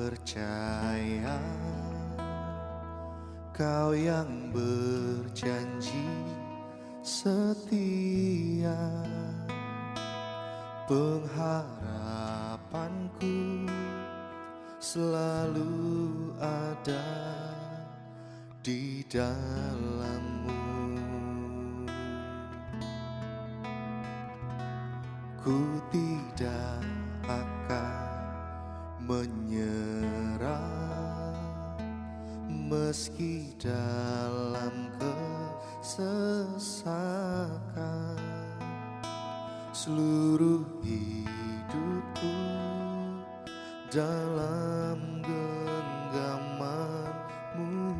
percaya, Kau yang berjanji setia. Pengharapanku selalu ada di dalam-Mu. Ku tidak akan menyerah meski dalam kesesakan. Seluruh hidupku dalam genggaman-Mu.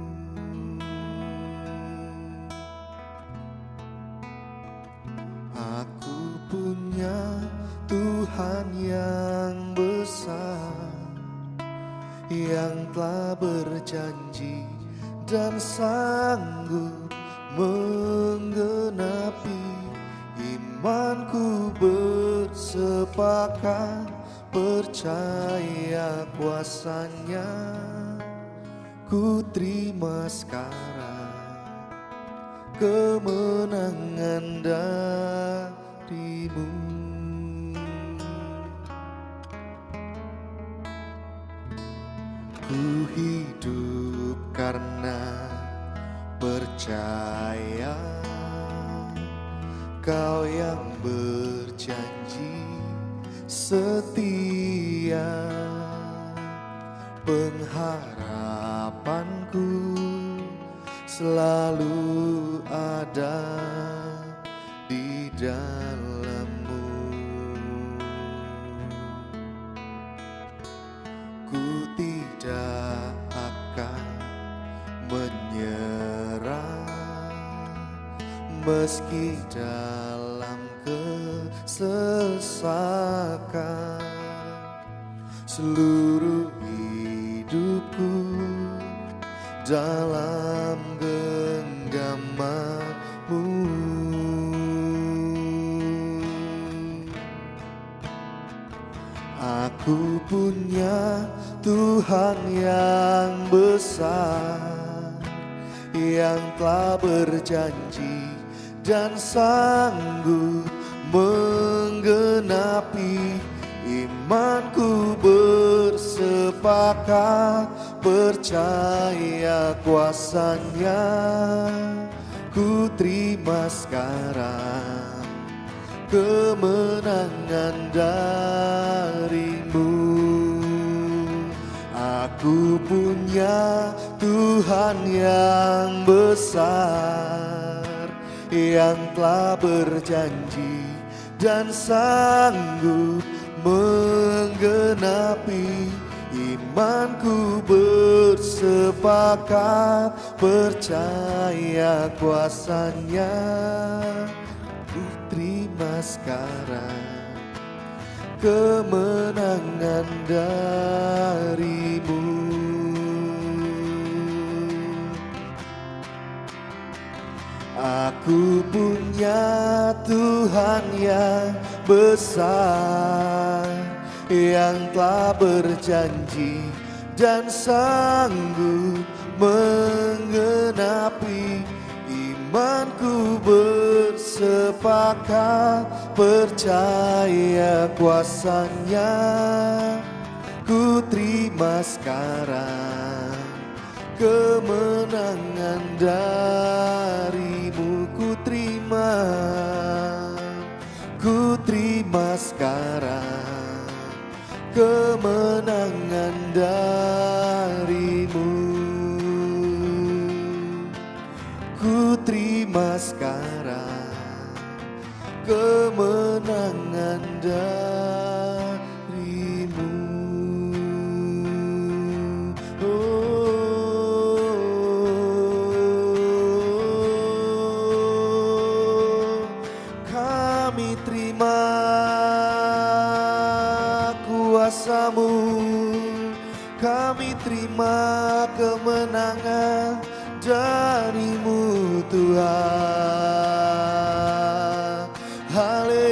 Aku punya Tuhan yang besar, yang telah berjanji dan sanggup menggenapi. Imanku bersepakat percaya kuasa-Nya. Ku terima sekarang kemenangan dari-Mu. Ku hidup karena percaya, Kau yang berjanji setia. Pengharapanku selalu ada di dalam-Mu. Ku tidak akan menyerah meski dalam kesesakan. Seluruh hidupku dalam genggaman-Mu. Aku punya Tuhan yang besar, yang telah berjanji dan sanggup menggenapi. Imanku bersepakat percaya kuasa-Nya. Ku terima sekarang kemenangan dari-Mu. Aku punya Tuhan yang besar, yang telah berjanji dan sanggup menggenapi. Imanku bersepakat percaya kuasa-Nya. Ku terima sekarang kemenangan dari-Mu. Aku punya Tuhan yang besar, yang telah berjanji dan sanggup menggenapi. Imanku bersepakat percaya kuasa-Nya. Ku terima sekarang kemenangan dari-Mu. Ku terima sekarang kemenangan dari-Mu. Ku terima sekarang kemenangan dari-Mu. Kami terima kuasa-Mu, kami terima kemenangan dari-Mu Tuhan. Haleluya.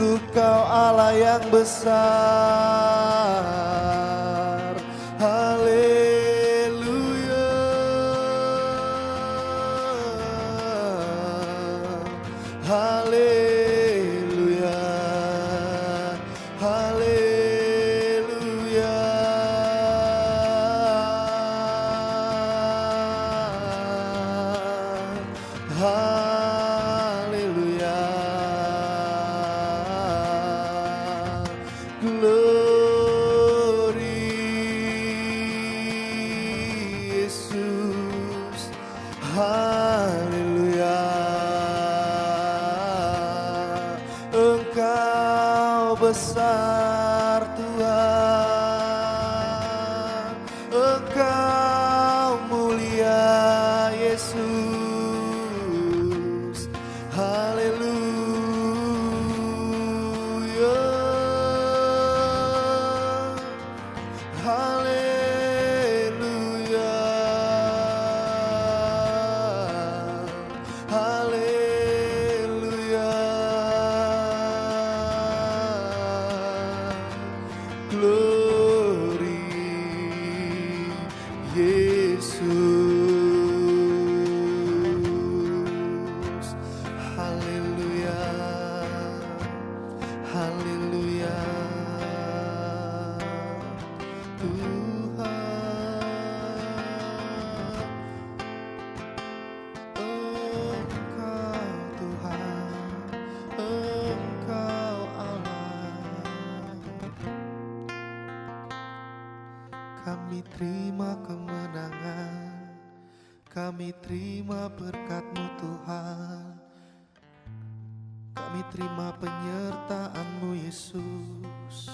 Sungguh Kau Allah yang besar. Haleluya, haleluya, haleluya. Haleluya, glory Yesus. Haleluya, Engkau besar Tuhan, Engkau mulia Yesus. Haleluya, haleluya, haleluya, glory Yesus. Haleluya, haleluya, Tuhan. Engkau Tuhan, Engkau Allah. Kami terima kemenangan, kami terima berkat-Mu Tuhan. Kami terima penyertaan-Mu Yesus.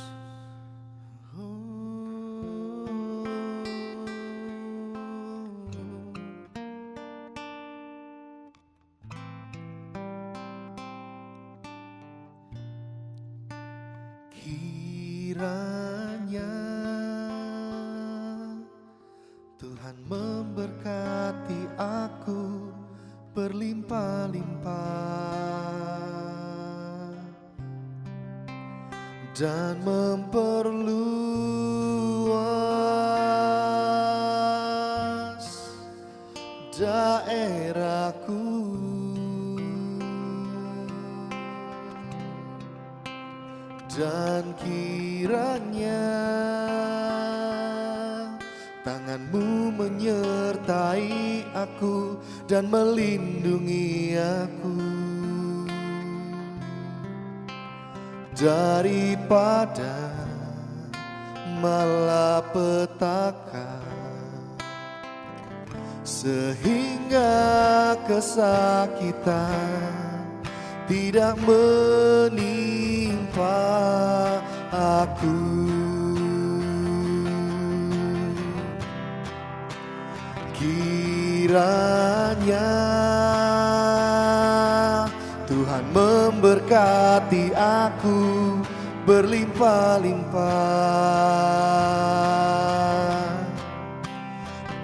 Kiranya Tuhan memberkati aku berlimpah-limpah dan memperluas daerahku, dan kiranya tangan-Mu menyertai aku dan melindungi aku daripada malapetaka, sehingga kesakitan tidak menimpa aku. Kiranya Tuhan memberkati aku berlimpah-limpah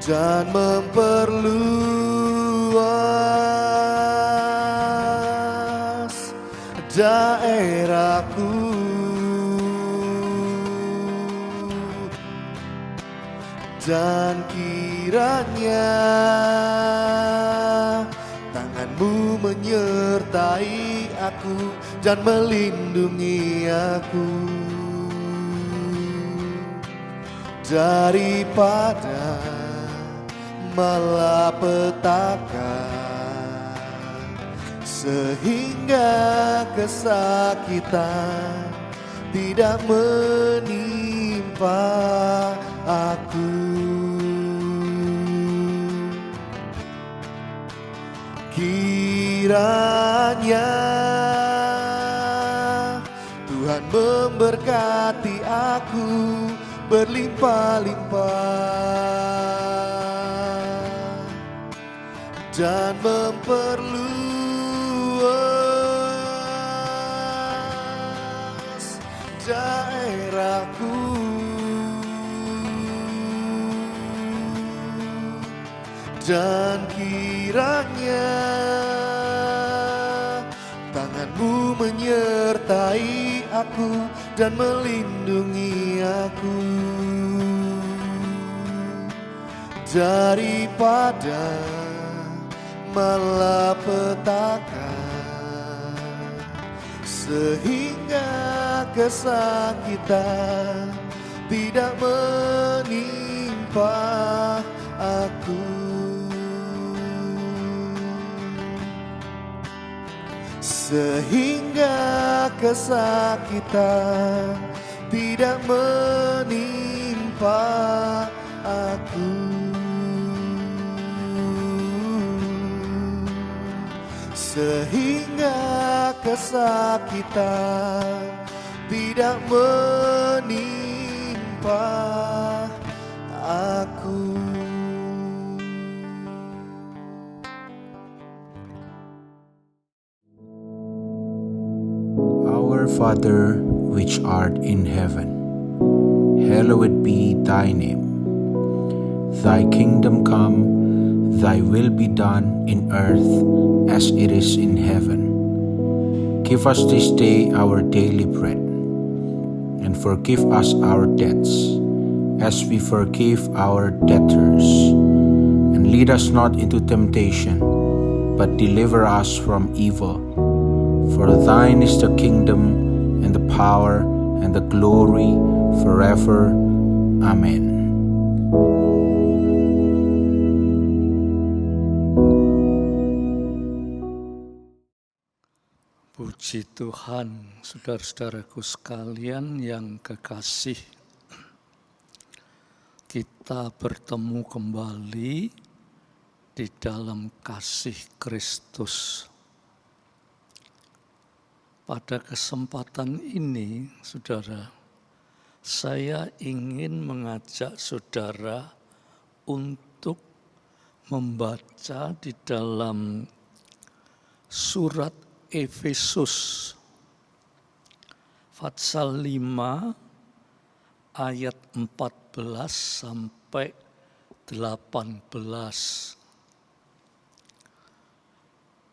dan memperluas daerahku, dan kiranya tangan-Mu menyertai aku dan melindungi aku daripada malapetaka, sehingga kesakitan tidak menimpa aku. Kiranya Tuhan memberkati aku berlimpah-limpah dan memperluas daerahku, dan kiranya tangan-Mu menyertai aku dan melindungi aku daripada malapetaka, sehingga kesakitan tidak menimpa aku. Sehingga kesakitan tidak menimpa aku. Sehingga kesakitan tidak menimpa aku. Our Father, which art in heaven, hallowed be thy name. Thy kingdom come, thy will be done in earth as it is in heaven. Give us this day our daily bread, and forgive us our debts, as we forgive our debtors. And lead us not into temptation, but deliver us from evil. For thine is the kingdom, and the power, and the glory, forever. Amen. Puji Tuhan, saudara-saudaraku sekalian yang kekasih. Kita bertemu kembali di dalam kasih Kristus. Pada kesempatan ini, saudara, saya ingin mengajak saudara untuk membaca di dalam surat Efesus pasal 5 ayat 14 sampai 18.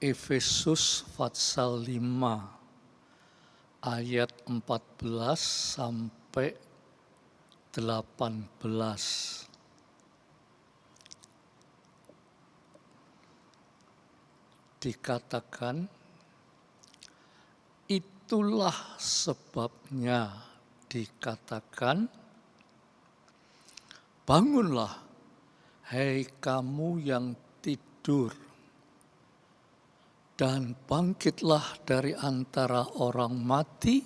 Efesus pasal 5 ayat 14 sampai 18. Dikatakan, itulah sebabnya dikatakan, bangunlah, hai kamu yang tidur, dan bangkitlah dari antara orang mati,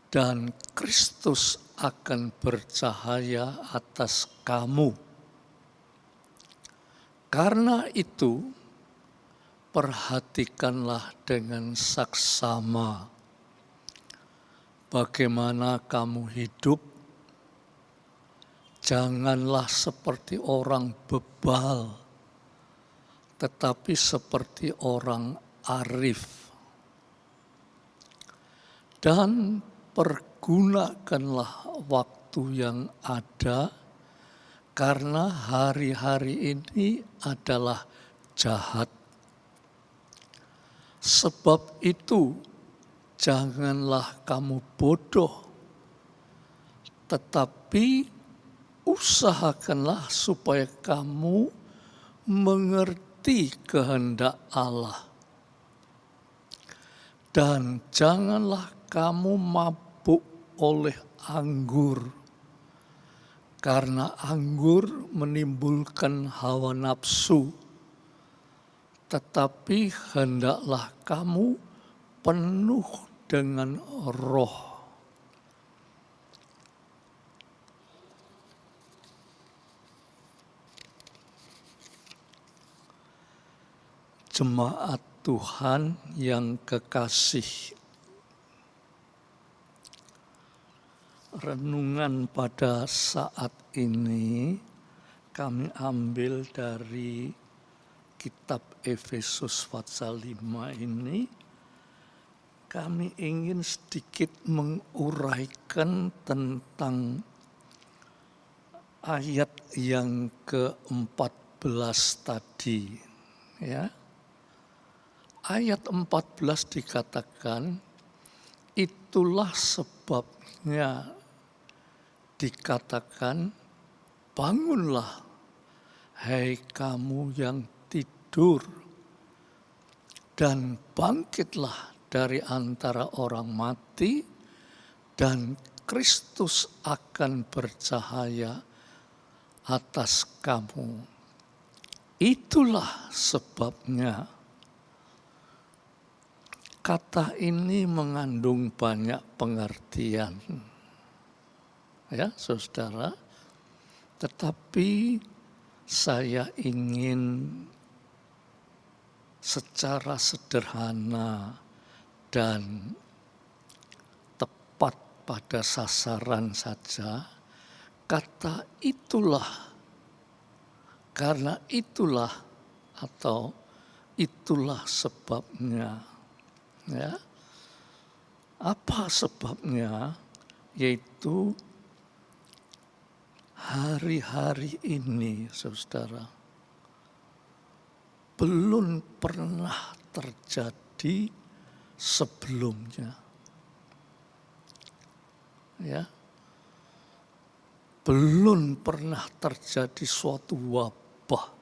dan Kristus akan bercahaya atas kamu. Karena itu, perhatikanlah dengan saksama bagaimana kamu hidup. Janganlah seperti orang bebal, tetapi seperti orang arif. Dan pergunakanlah waktu yang ada, karena hari-hari ini adalah jahat. Sebab itu, janganlah kamu bodoh, tetapi usahakanlah supaya kamu mengerti kehendak Allah. Dan janganlah kamu mabuk oleh anggur, karena anggur menimbulkan hawa nafsu. Tetapi hendaklah kamu penuh dengan Roh. Jemaat Tuhan yang kekasih, renungan pada saat ini kami ambil dari kitab Efesus pasal 5 ini. Kami ingin sedikit menguraikan tentang ayat yang ke-14 tadi, ya. ayat 14 dikatakan, itulah sebabnya dikatakan, bangunlah hai kamu yang tidur, dan bangkitlah dari antara orang mati, dan Kristus akan bercahaya atas kamu. Itulah sebabnya. Kata ini mengandung banyak pengertian. Ya, saudara. Tetapi saya ingin secara sederhana dan tepat pada sasaran saja, kata itulah, karena itulah atau itulah sebabnya. Ya. Apa sebabnya? Yaitu hari-hari ini, saudara, belum pernah terjadi sebelumnya. Ya. Belum pernah terjadi suatu wabah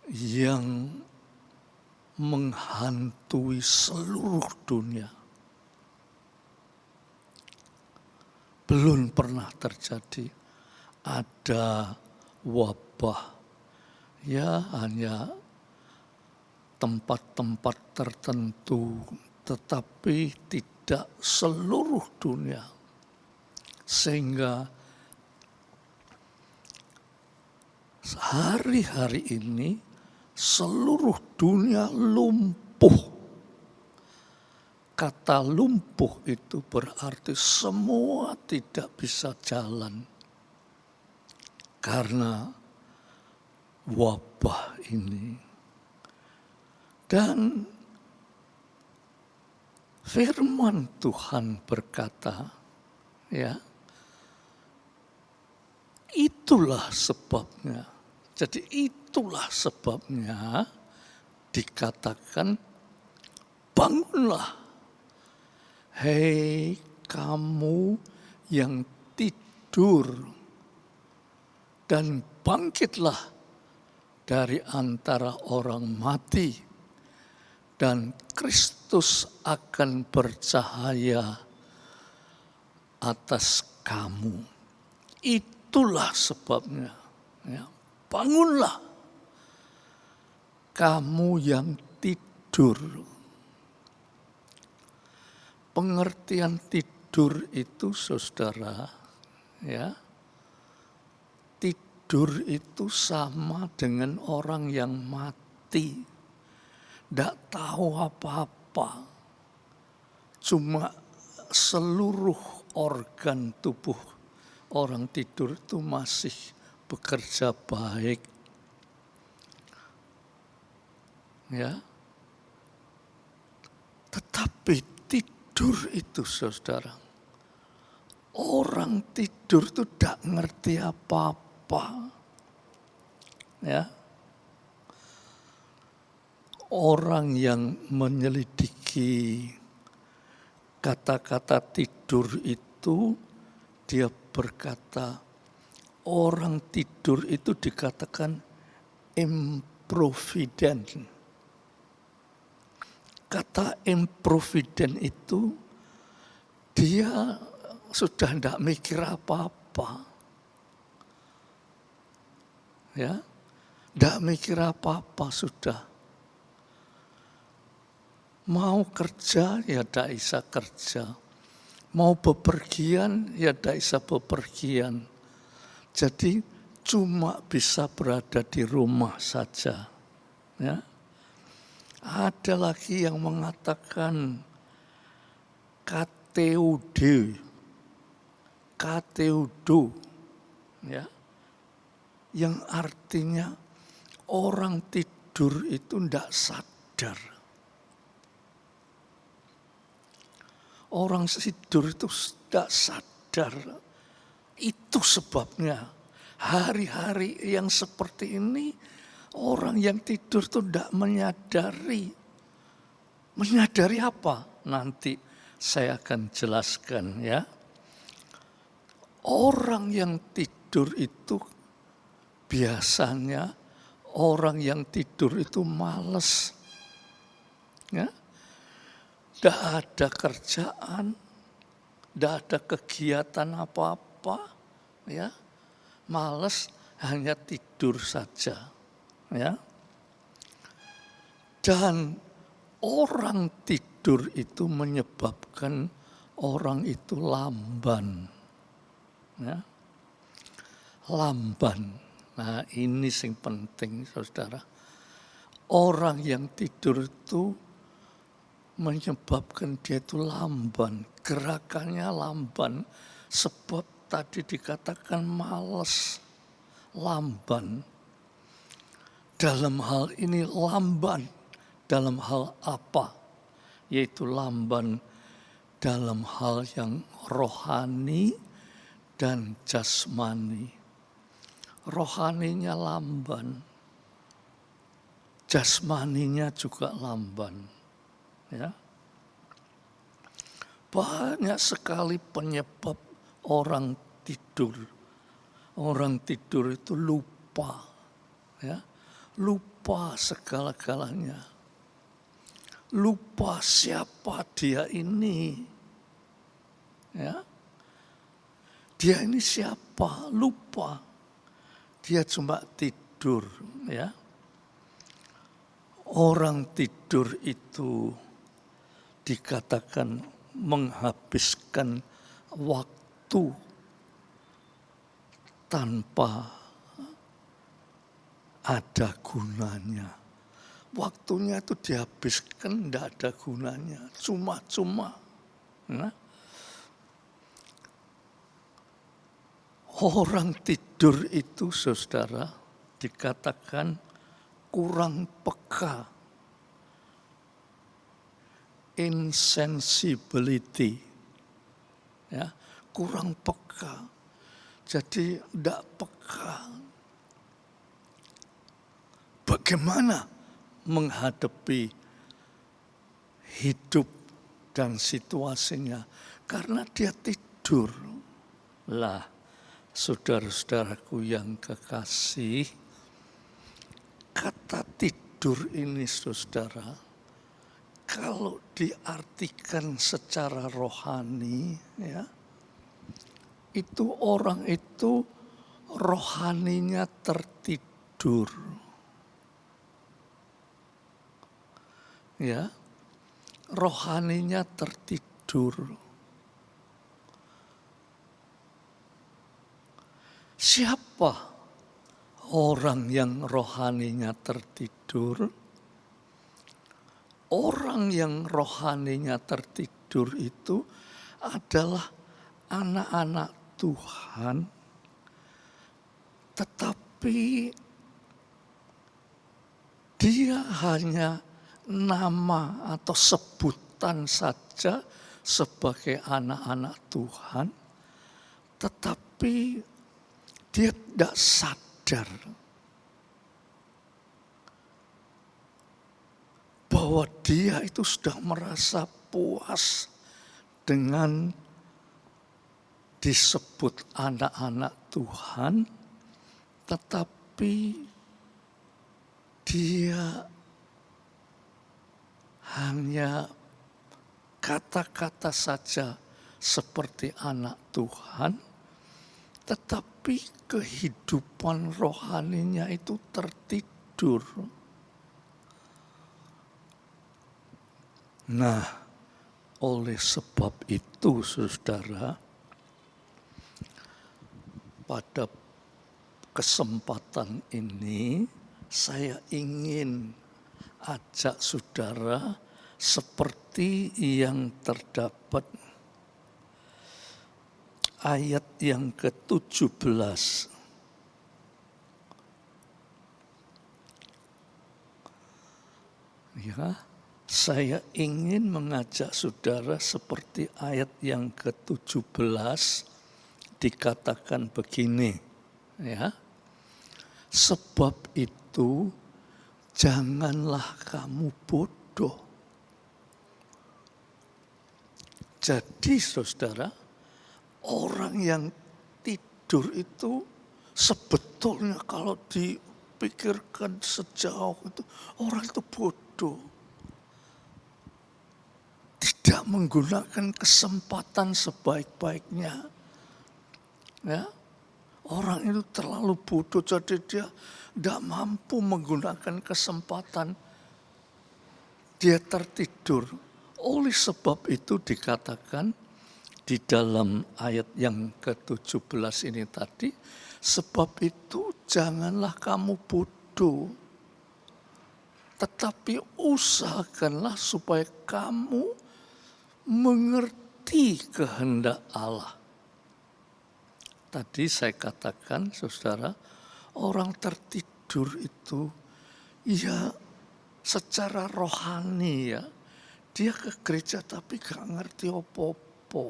yang menghantui seluruh dunia. Belum pernah terjadi. Ada wabah, ya hanya tempat-tempat tertentu, tetapi tidak seluruh dunia. Sehingga hari-hari ini seluruh dunia lumpuh. Kata lumpuh itu berarti semua tidak bisa jalan karena wabah ini. Dan firman Tuhan berkata, ya, itulah sebabnya. Jadi itulah sebabnya dikatakan, bangunlah hei kamu yang tidur, dan bangkitlah dari antara orang mati, dan Kristus akan bercahaya atas kamu. Itulah sebabnya. Ya. Bangunlah kamu yang tidur. Pengertian tidur itu, saudara, ya, tidur itu sama dengan orang yang mati, tidak tahu apa-apa, cuma seluruh organ tubuh orang tidur itu masih bekerja baik. Ya. Tetapi tidur itu, saudara, orang tidur itu tidak ngerti apa-apa. Ya. Orang yang menyelidiki kata-kata tidur itu, dia berkata, orang tidur itu dikatakan improvident. Kata improvident itu, dia sudah tidak mikir apa-apa. Ya, tidak mikir apa-apa sudah. Mau kerja, ya tidak bisa kerja. Mau bepergian, ya tidak bisa bepergian. Jadi cuma bisa berada di rumah saja. Ya. Ada lagi yang mengatakan kateudo, ya, yang artinya orang tidur itu tidak sadar. Orang tidur itu tidak sadar. Itu sebabnya hari-hari yang seperti ini Orang yang tidur itu tidak menyadari. Menyadari apa? Nanti saya akan jelaskan ya. Orang yang tidur itu biasanya orang yang tidur itu malas. Ya. Tidak ada kerjaan, tidak ada kegiatan apa-apa, ya, malas, hanya tidur saja, ya. Dan orang tidur itu menyebabkan orang itu lamban, ya, lamban. Nah ini yang penting, saudara. Orang yang tidur itu menyebabkan dia itu lamban, gerakannya lamban, sebab tadi dikatakan malas, lamban. Dalam hal ini lamban, dalam hal apa? Yaitu lamban dalam hal yang rohani dan jasmani. Rohaninya lamban, jasmaninya juga lamban. Ya. Banyak sekali penyebab orang tidur. Orang tidur itu lupa, ya, lupa segala-galanya, lupa siapa dia ini, ya, dia ini siapa, lupa, dia cuma tidur, ya. Orang tidur itu dikatakan menghabiskan waktu tanpa ada gunanya. Waktunya itu dihabiskan, tidak ada gunanya, cuma-cuma. Nah, orang tidur itu, saudara, dikatakan kurang peka. Insensibility, ya, kurang peka, jadi tidak peka. Bagaimana menghadapi hidup dan situasinya? Karena dia tidur. Lah, saudara-saudaraku yang kekasih, kata tidur ini, saudara, kalau diartikan secara rohani, ya, itu orang itu rohaninya tertidur, ya, rohaninya tertidur. Siapa orang yang rohaninya tertidur? Orang yang rohaninya tertidur itu adalah anak-anak Tuhan, tetapi dia hanya nama atau sebutan saja sebagai anak-anak Tuhan, tetapi dia tidak sadar bahwa dia itu sudah merasa puas dengan disebut anak-anak Tuhan, tetapi dia hanya kata-kata saja seperti anak Tuhan, tetapi kehidupan rohaninya itu tertidur. Nah, oleh sebab itu, saudara, pada kesempatan ini saya ingin ajak saudara seperti yang terdapat ayat yang ke-17. Ya, saya ingin mengajak saudara seperti ayat yang ke-17 dikatakan begini, ya. Sebab itu janganlah kamu bodoh. Jadi saudara, orang yang tidur itu sebetulnya kalau dipikirkan sejauh itu, orang itu bodoh. Tidak menggunakan kesempatan sebaik-baiknya. Ya, orang itu terlalu bodoh, jadi dia tidak mampu menggunakan kesempatan. Dia tertidur. Oleh sebab itu dikatakan di dalam ayat yang ke-17 ini tadi, sebab itu janganlah kamu bodoh, tetapi usahakanlah supaya kamu mengerti kehendak Allah. Tadi saya katakan, saudara, orang tertidur itu ya secara rohani ya, dia ke gereja tapi gak ngerti apa-apa.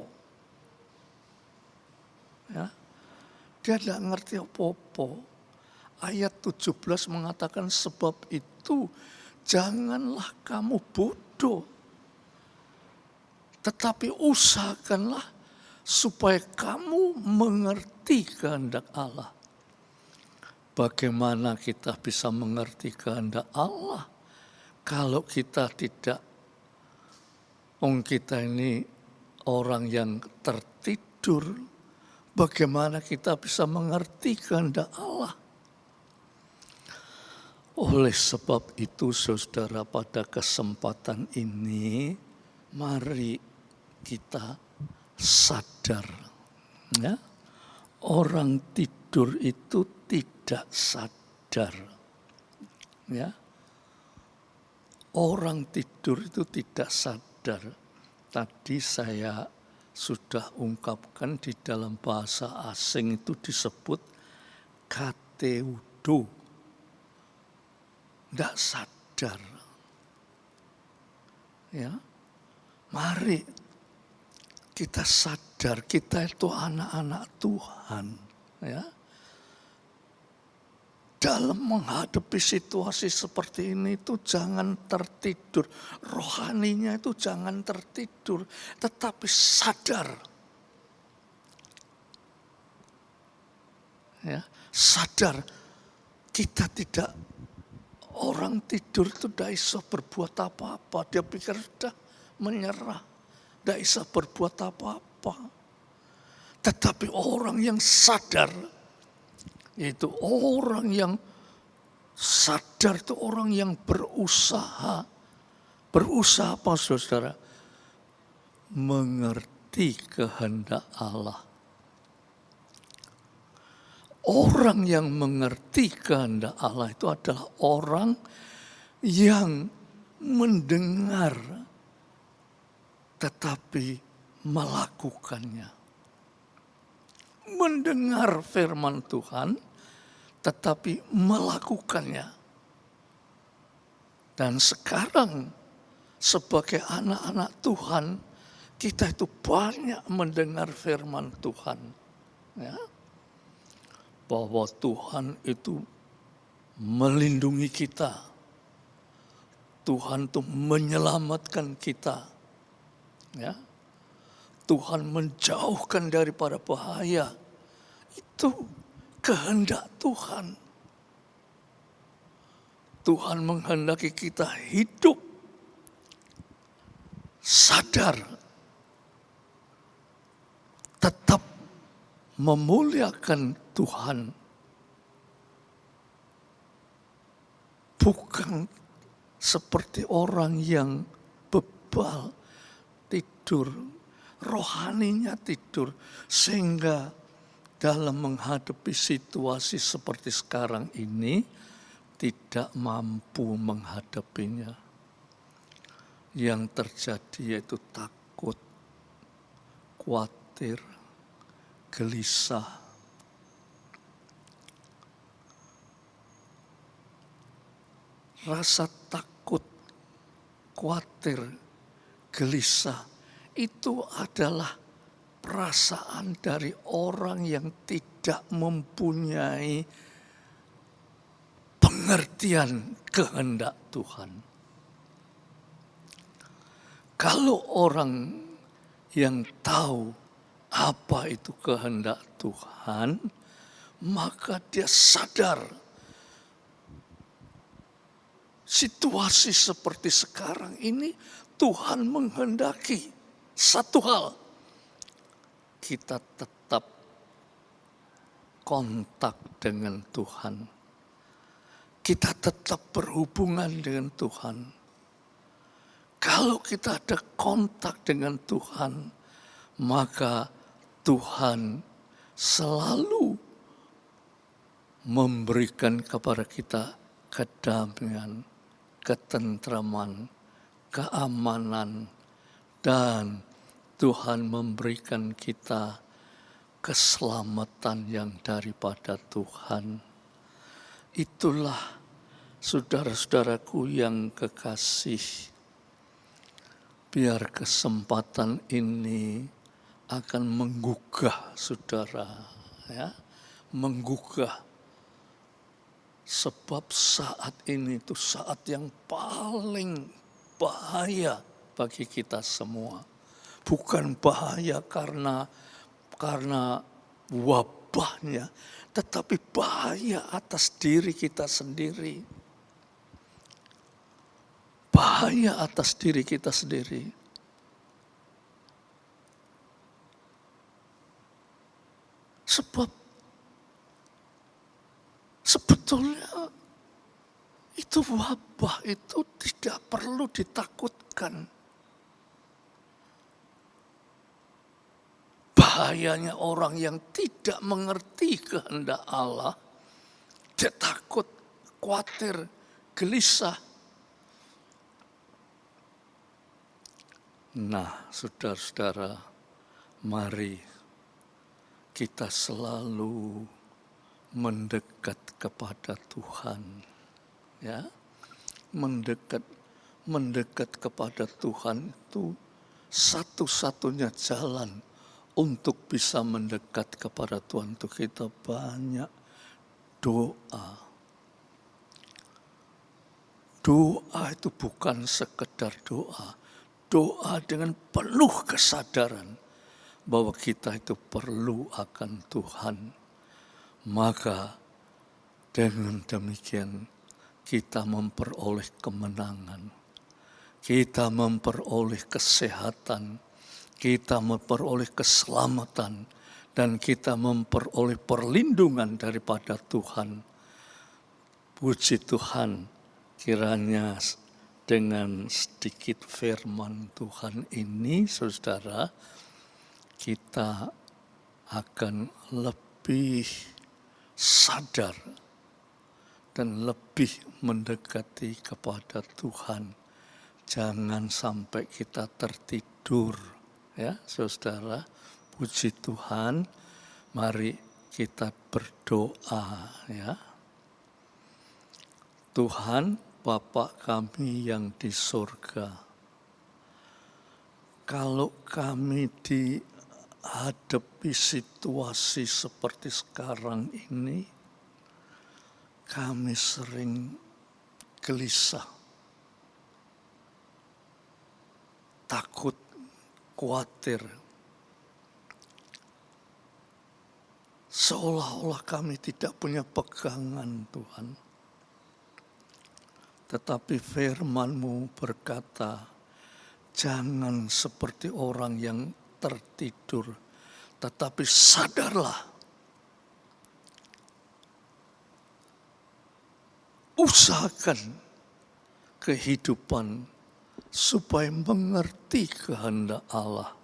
Ya, dia gak ngerti apa-apa. Ayat 17 mengatakan sebab itu janganlah kamu bodoh, tetapi usahakanlah supaya kamu mengerti kehendak Allah. Bagaimana kita bisa mengerti kehendak Allah kalau kita tidak, kita ini orang yang tertidur, bagaimana kita bisa mengerti kehendak Allah? Oleh sebab itu saudara, pada kesempatan ini mari kita sadar, ya, orang tidur itu tidak sadar, ya, orang tidur itu tidak sadar. Tadi saya sudah ungkapkan di dalam bahasa asing itu disebut kateudo, tidak sadar. Ya, mari kita sadar kita itu anak-anak Tuhan. Ya, dalam menghadapi situasi seperti ini itu jangan tertidur. Rohaninya itu jangan tertidur, tetapi sadar. Ya, sadar kita tidak, orang tidur itu tidak bisa berbuat apa-apa. Dia pikir sudah menyerah, tidak bisa berbuat apa-apa. Tetapi orang yang sadar, itu orang yang sadar, itu orang yang berusaha. Berusaha apa saudara? Mengerti kehendak Allah. Orang yang mengerti kehendak Allah itu adalah orang yang mendengar tetapi melakukannya. Mendengar firman Tuhan tetapi melakukannya. Dan sekarang sebagai anak-anak Tuhan, kita itu banyak mendengar firman Tuhan. Ya, bahwa Tuhan itu melindungi kita. Tuhan itu menyelamatkan kita. Ya, Tuhan menjauhkan daripada bahaya. Itu kehendak Tuhan. Tuhan menghendaki kita hidup sadar, tetap memuliakan Tuhan. Bukan seperti orang yang bebal, tidur, rohaninya tidur, sehingga dalam menghadapi situasi seperti sekarang ini tidak mampu menghadapinya. Yang terjadi yaitu takut, khawatir, gelisah. Rasa takut, khawatir, gelisah itu adalah perasaan dari orang yang tidak mempunyai pengertian kehendak Tuhan. Kalau orang yang tahu apa itu kehendak Tuhan, maka dia sadar situasi seperti sekarang ini Tuhan menghendaki satu hal, kita tetap kontak dengan Tuhan. Kita tetap berhubungan dengan Tuhan. Kalau kita ada kontak dengan Tuhan, maka Tuhan selalu memberikan kepada kita kedamaian, ketentraman, keamanan, dan Tuhan memberikan kita keselamatan yang daripada Tuhan. Itulah saudara-saudaraku yang kekasih, biar kesempatan ini akan menggugah saudara, ya, menggugah. Sebab saat ini itu saat yang paling bahaya bagi kita semua. Bukan bahaya karena wabahnya, tetapi bahaya atas diri kita sendiri. Bahaya atas diri kita sendiri. Sebab sebetulnya itu wabah itu tidak perlu ditakutkan. Bahayanya orang yang tidak mengerti kehendak Allah, dia takut, khawatir, gelisah. Nah, saudara-saudara, mari kita selalu mendekat kepada Tuhan, ya, mendekat kepada Tuhan itu satu-satunya jalan untuk bisa mendekat kepada Tuhan. Itu kita banyak doa. Doa itu bukan sekedar doa. Doa dengan penuh kesadaran bahwa kita itu perlu akan Tuhan. Maka dengan demikian kita memperoleh kemenangan, kita memperoleh kesehatan, kita memperoleh keselamatan, dan kita memperoleh perlindungan daripada Tuhan. Puji Tuhan, kiranya dengan sedikit firman Tuhan ini, saudara, kita akan lebih sadar dan lebih mendekati kepada Tuhan. Jangan sampai kita tertidur, ya saudara. Puji Tuhan, mari kita berdoa, ya. Tuhan Bapa kami yang di surga, kalau kami dihadapi situasi seperti sekarang ini, kami sering gelisah, takut, khawatir. Seolah-olah kami tidak punya pegangan, Tuhan. Tetapi firman-Mu berkata, jangan seperti orang yang tertidur, tetapi sadarlah. Usahakan kehidupan supaya mengerti kehendak Allah.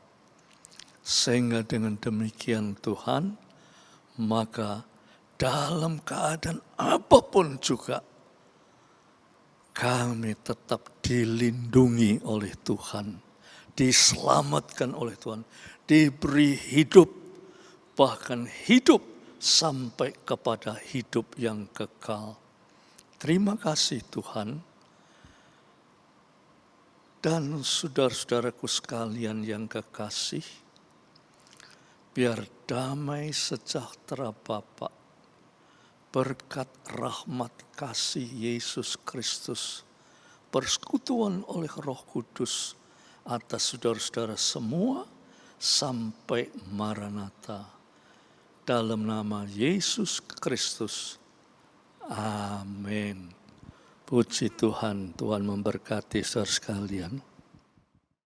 Sehingga dengan demikian Tuhan, maka dalam keadaan apapun juga, kami tetap dilindungi oleh Tuhan, diselamatkan oleh Tuhan, diberi hidup, bahkan hidup sampai kepada hidup yang kekal. Terima kasih Tuhan. Dan saudara-saudaraku sekalian yang kekasih, biar damai sejahtera Bapa berkat rahmat kasih Yesus Kristus, persekutuan oleh Roh Kudus atas saudara-saudara semua sampai Maranatha. Dalam nama Yesus Kristus. Amin. Puji Tuhan, Tuhan memberkati saudara sekalian.